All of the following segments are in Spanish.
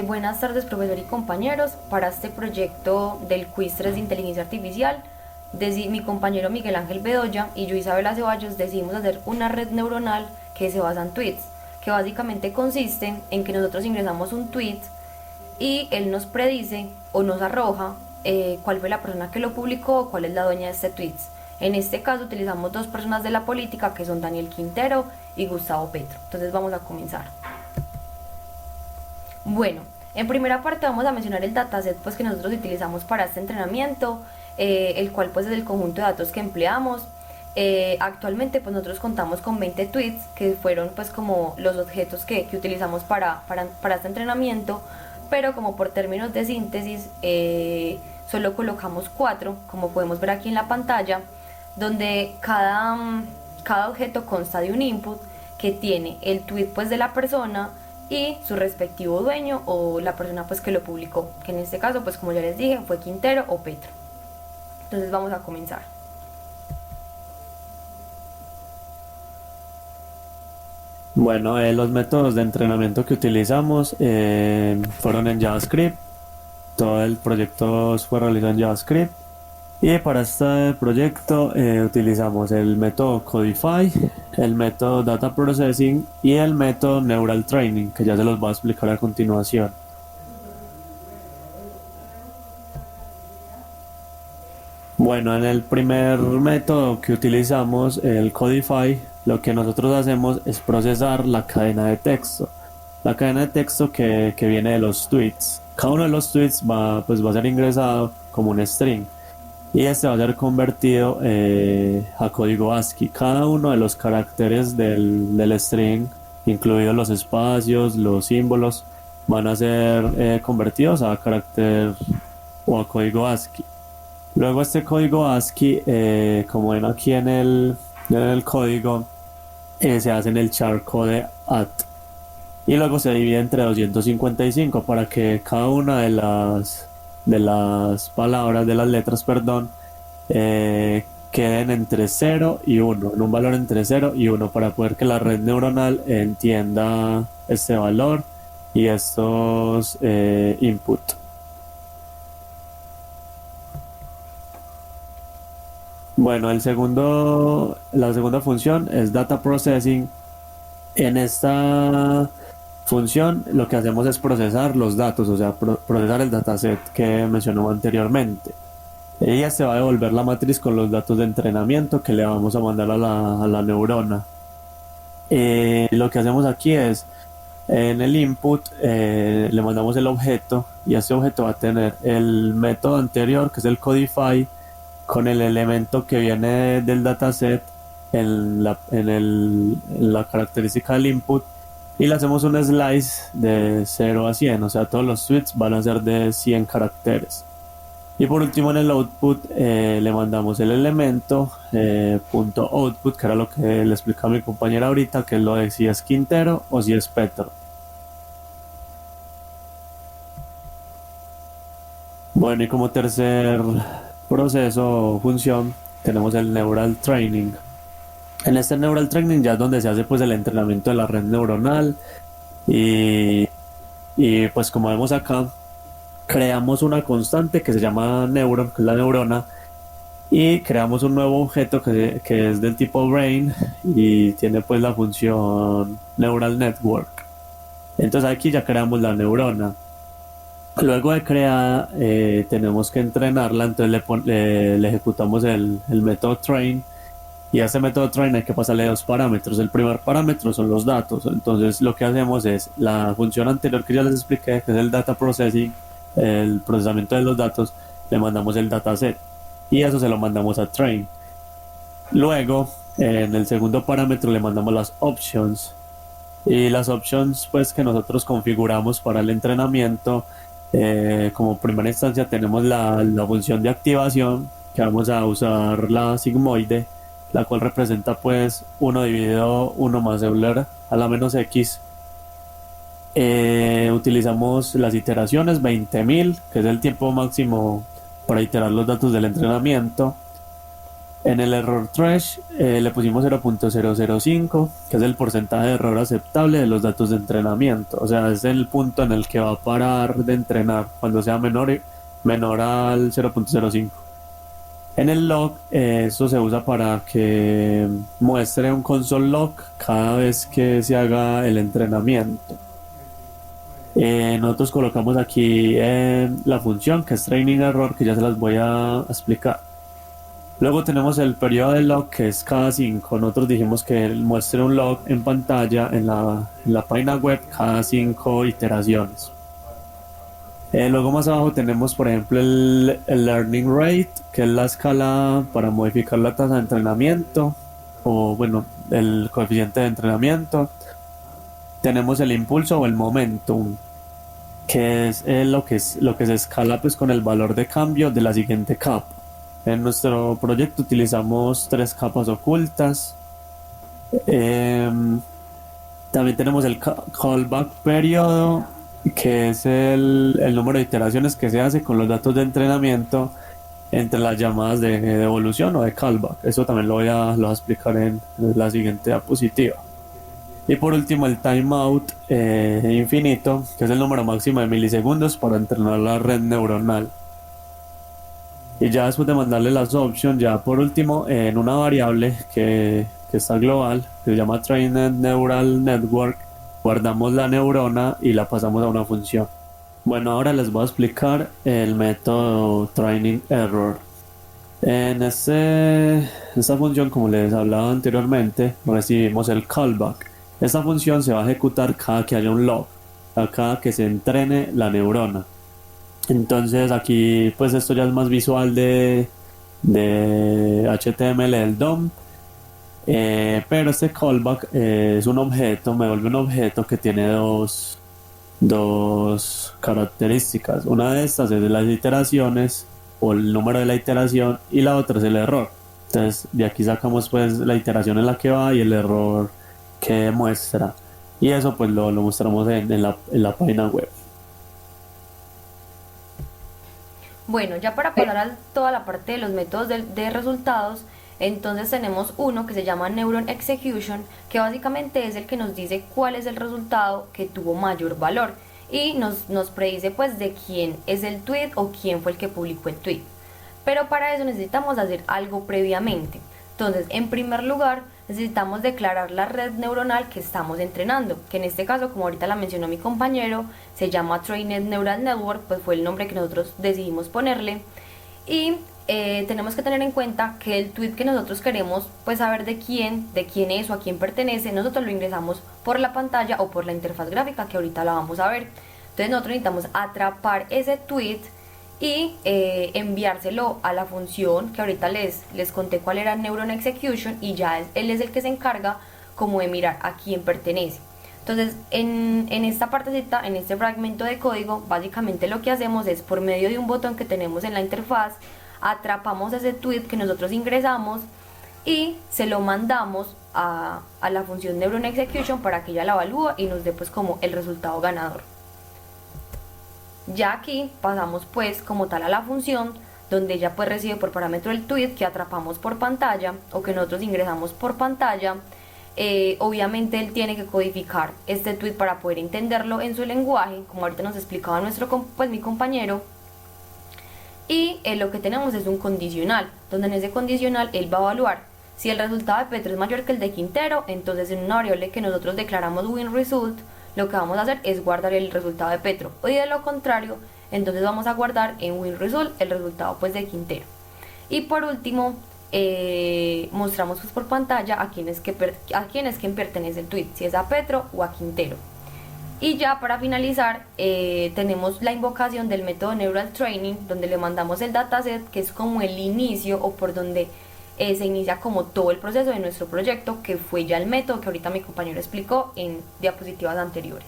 Buenas tardes, profesor y compañeros. Para este proyecto del quiz 3 de inteligencia artificial, mi compañero Miguel Ángel Bedoya y yo, Isabela Ceballos, decidimos hacer una red neuronal que se basa en tweets, que básicamente consiste en que nosotros ingresamos un tweet y él nos predice o nos arroja cuál fue la persona que lo publicó o cuál es la dueña de este tweet. En este caso utilizamos dos personas de la política que son Daniel Quintero y Gustavo Petro. Entonces vamos a comenzar. Bueno, en primera parte vamos a mencionar el dataset pues, que nosotros utilizamos para este entrenamiento, el cual pues es el conjunto de datos que empleamos. Actualmente pues nosotros contamos con 20 tweets que fueron pues como los objetos que utilizamos para este entrenamiento, pero como por términos de síntesis solo colocamos 4, como podemos ver aquí en la pantalla, donde cada objeto consta de un input que tiene el tweet pues de la persona y su respectivo dueño o la persona pues que lo publicó, que en este caso pues como ya les dije fue Quintero o Petro. Entonces vamos a comenzar. Bueno, los métodos de entrenamiento que utilizamos fueron en JavaScript. Todo el proyecto fue realizado en JavaScript. Y para este proyecto utilizamos el método Codify, el método Data Processing y el método Neural Training, que ya se los voy a explicar a continuación. Bueno, en el primer método que utilizamos, el Codify, lo que nosotros hacemos es procesar la cadena de texto. La cadena de texto que viene de los tweets. Cada uno de los tweets va a ser ingresado como un string. Y este va a ser convertido a código ASCII. Cada uno de los caracteres del string, incluidos los espacios, los símbolos, van a ser convertidos a carácter o a código ASCII. Luego este código ASCII, como ven aquí en el código, se hace en el char-code at. Y luego se divide entre 255 para que cada una de las palabras, de las letras, perdón, queden entre 0 y 1, en un valor entre 0 y 1, para poder que la red neuronal entienda este valor y estos input. Bueno, la segunda función es Data Processing. En esta función lo que hacemos es procesar los datos, o sea, procesar el dataset que mencionó anteriormente. Ella se va a devolver la matriz con los datos de entrenamiento que le vamos a mandar a la neurona. Lo que hacemos aquí es, en el input le mandamos el objeto y este objeto va a tener el método anterior, que es el Codify, con el elemento que viene del dataset en la característica del input, y le hacemos un slice de 0 a 100, o sea, todos los tweets van a ser de 100 caracteres. Y por último, en el output le mandamos el elemento punto .output, que era lo que le explicaba mi compañera ahorita, que es lo de si es Quintero o si es Petro. Bueno, y como tercer proceso o función tenemos el Neural Training. En este Neural Training ya es donde se hace pues el entrenamiento de la red neuronal y pues como vemos acá, creamos una constante que se llama neuron, que es la neurona, y creamos un nuevo objeto que es del tipo brain y tiene pues la función neural network. Entonces aquí ya creamos la neurona. Luego de creada tenemos que entrenarla, entonces le ejecutamos el método train, y a este método train hay que pasarle dos parámetros. El primer parámetro son los datos, entonces lo que hacemos es la función anterior que ya les expliqué, que es el data processing, el procesamiento de los datos, le mandamos el dataset y eso se lo mandamos a train. Luego en el segundo parámetro le mandamos las options, y las options pues que nosotros configuramos para el entrenamiento. Como primera instancia tenemos la función de activación, que vamos a usar la sigmoide, la cual representa pues 1 dividido 1 más Euler a la menos x. Utilizamos las iteraciones 20.000, que es el tiempo máximo para iterar los datos del entrenamiento. En el error thresh le pusimos 0.005, que es el porcentaje de error aceptable de los datos de entrenamiento. O sea, es el punto en el que va a parar de entrenar cuando sea menor al 0.05. En el log, eso se usa para que muestre un console log cada vez que se haga el entrenamiento. Nosotros colocamos aquí la función que es training error, que ya se las voy a explicar. Luego tenemos el periodo de log, que es cada 5. Nosotros dijimos que muestre un log en pantalla en la página web cada 5 iteraciones. Luego más abajo tenemos, por ejemplo, el learning rate, que es la escala para modificar la tasa de entrenamiento, o bueno, el coeficiente de entrenamiento. Tenemos el impulso o el momentum, que es lo que se escala pues con el valor de cambio de la siguiente capa. En nuestro proyecto utilizamos 3 capas ocultas. También tenemos el callback periodo, que es el número de iteraciones que se hace con los datos de entrenamiento entre las llamadas de devolución o de callback. Eso también lo voy a explicar en la siguiente diapositiva. Y por último el timeout infinito, que es el número máximo de milisegundos para entrenar la red neuronal. Y ya después de mandarle las options, ya por último en una variable que está global, que se llama Trained Neural Network, guardamos la neurona y la pasamos a una función. Bueno, ahora les voy a explicar el método Training Error. En esta función, como les hablaba anteriormente, recibimos el callback. Esta función se va a ejecutar cada que haya un log, cada que se entrene la neurona. Entonces aquí pues esto ya es más visual de HTML del DOM, pero este callback es un objeto, me vuelve un objeto que tiene dos características. Una de estas es de las iteraciones o el número de la iteración, y la otra es el error. Entonces de aquí sacamos pues la iteración en la que va y el error que muestra, y eso pues lo mostramos en la página web. Bueno, ya para pasar a toda la parte de los métodos de resultados, entonces tenemos uno que se llama Neuron Execution, que básicamente es el que nos dice cuál es el resultado que tuvo mayor valor y nos predice pues de quién es el tweet o quién fue el que publicó el tweet. Pero para eso necesitamos hacer algo previamente. Entonces, en primer lugar, necesitamos declarar la red neuronal que estamos entrenando, que en este caso, como ahorita la mencionó mi compañero, se llama Trained Neural Network, pues fue el nombre que nosotros decidimos ponerle. Y tenemos que tener en cuenta que el tweet que nosotros queremos pues saber de quién es o a quién pertenece, nosotros lo ingresamos por la pantalla o por la interfaz gráfica, que ahorita la vamos a ver. Entonces nosotros necesitamos atrapar ese tweet y enviárselo a la función que ahorita les conté cuál era Neuron Execution, y ya él es el que se encarga como de mirar a quién pertenece. Entonces en esta partecita, en este fragmento de código, básicamente lo que hacemos es, por medio de un botón que tenemos en la interfaz, atrapamos ese tweet que nosotros ingresamos y se lo mandamos a la función Neuron Execution para que ella la evalúe y nos dé pues como el resultado ganador. Ya aquí pasamos pues como tal a la función donde ella pues recibe por parámetro el tweet que atrapamos por pantalla o que nosotros ingresamos por pantalla. Obviamente él tiene que codificar este tweet para poder entenderlo en su lenguaje, como ahorita nos explicaba mi compañero. Y lo que tenemos es un condicional, donde en ese condicional él va a evaluar si el resultado de Petro es mayor que el de Quintero. Entonces en una variable que nosotros declaramos winResult, lo que vamos a hacer es guardar el resultado de Petro, y de lo contrario, entonces vamos a guardar en winResult el resultado pues de Quintero. Y por último, mostramos pues por pantalla a quién es quien pertenece el tweet, si es a Petro o a Quintero. Y ya para finalizar, tenemos la invocación del método Neural Training, donde le mandamos el dataset, que es como el inicio o por donde se inicia como todo el proceso de nuestro proyecto, que fue ya el método que ahorita mi compañero explicó en diapositivas anteriores.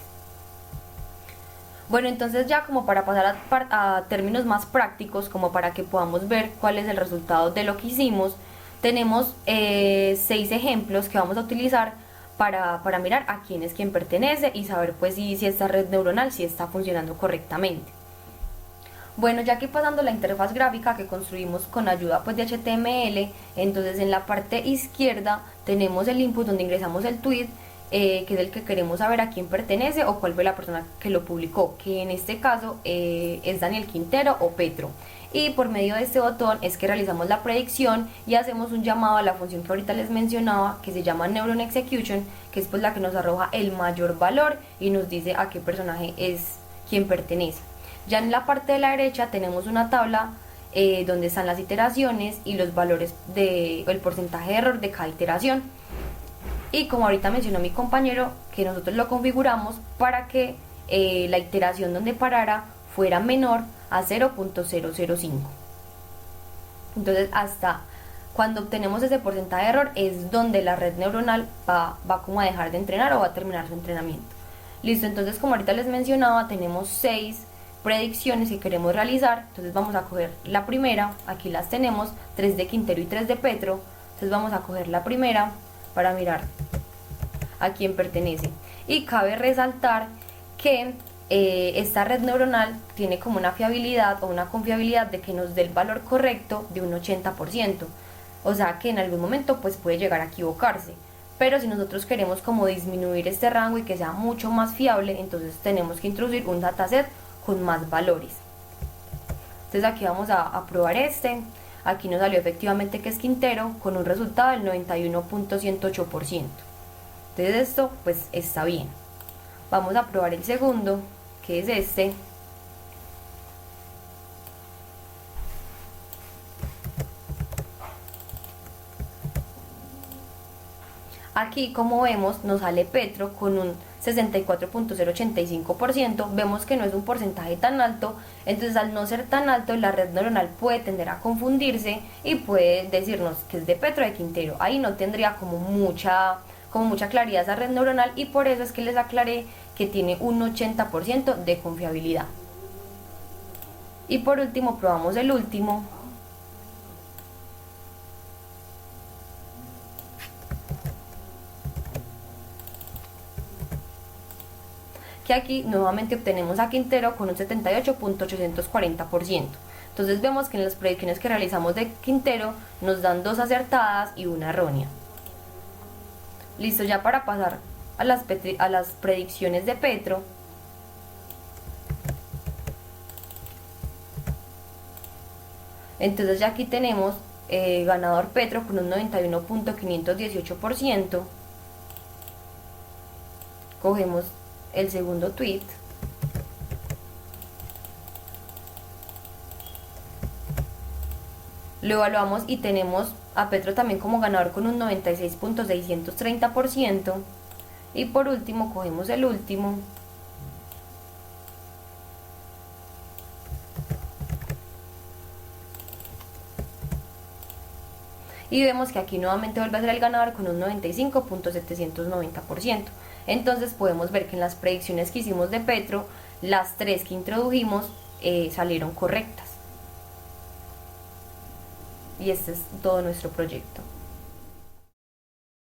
Bueno, entonces ya como para pasar a términos más prácticos, como para que podamos ver cuál es el resultado de lo que hicimos, tenemos 6 ejemplos que vamos a utilizar para mirar a quién es quien pertenece y saber pues si esta red neuronal si está funcionando correctamente. Bueno, ya que pasando la interfaz gráfica que construimos con ayuda pues de HTML, entonces en la parte izquierda tenemos el input donde ingresamos el tweet, que es el que queremos saber a quién pertenece o cuál fue la persona que lo publicó, que en este caso es Daniel Quintero o Petro. Y por medio de este botón es que realizamos la predicción y hacemos un llamado a la función que ahorita les mencionaba, que se llama Neuron Execution, que es pues la que nos arroja el mayor valor y nos dice a qué personaje es quien pertenece. Ya en la parte de la derecha tenemos una tabla donde están las iteraciones y los valores del porcentaje de error de cada iteración. Y como ahorita mencionó mi compañero, que nosotros lo configuramos para que la iteración donde parara fuera menor a 0.005. Entonces hasta cuando obtenemos ese porcentaje de error es donde la red neuronal va como a dejar de entrenar o va a terminar su entrenamiento. Listo, entonces como ahorita les mencionaba, tenemos 6 predicciones que queremos realizar. Entonces vamos a coger la primera, aquí las tenemos, 3 de Quintero y 3 de Petro. Entonces vamos a coger la primera para mirar a quién pertenece. Y cabe resaltar que esta red neuronal tiene como una fiabilidad o una confiabilidad de que nos dé el valor correcto de un 80%. O sea que en algún momento pues puede llegar a equivocarse. Pero si nosotros queremos como disminuir este rango y que sea mucho más fiable, entonces tenemos que introducir un dataset con más valores. Entonces aquí vamos a probar este. Aquí nos salió efectivamente que es Quintero con un resultado del 91.108%. Entonces esto pues está bien. Vamos a probar el segundo, que es este. Aquí como vemos nos sale Petro con un 64.085%, vemos que no es un porcentaje tan alto, entonces al no ser tan alto la red neuronal puede tender a confundirse y puede decirnos que es de Petro o de Quintero. Ahí no tendría como mucha claridad esa red neuronal y por eso es que les aclaré que tiene un 80% de confiabilidad. Y por último probamos el último, que aquí nuevamente obtenemos a Quintero con un 78.840%. Entonces vemos que en las predicciones que realizamos de Quintero nos dan 2 acertadas y una errónea. Listo, ya para pasar a las predicciones de Petro. Entonces ya aquí tenemos ganador Petro con un 91.518%. Cogemos el segundo tweet. Lo evaluamos y tenemos a Petro también como ganador con un 96.630%. Y por último cogemos el último. Y vemos que aquí nuevamente vuelve a ser el ganador con un 95.790%. Entonces podemos ver que en las predicciones que hicimos de Petro, las 3 que introdujimos salieron correctas. Y este es todo nuestro proyecto.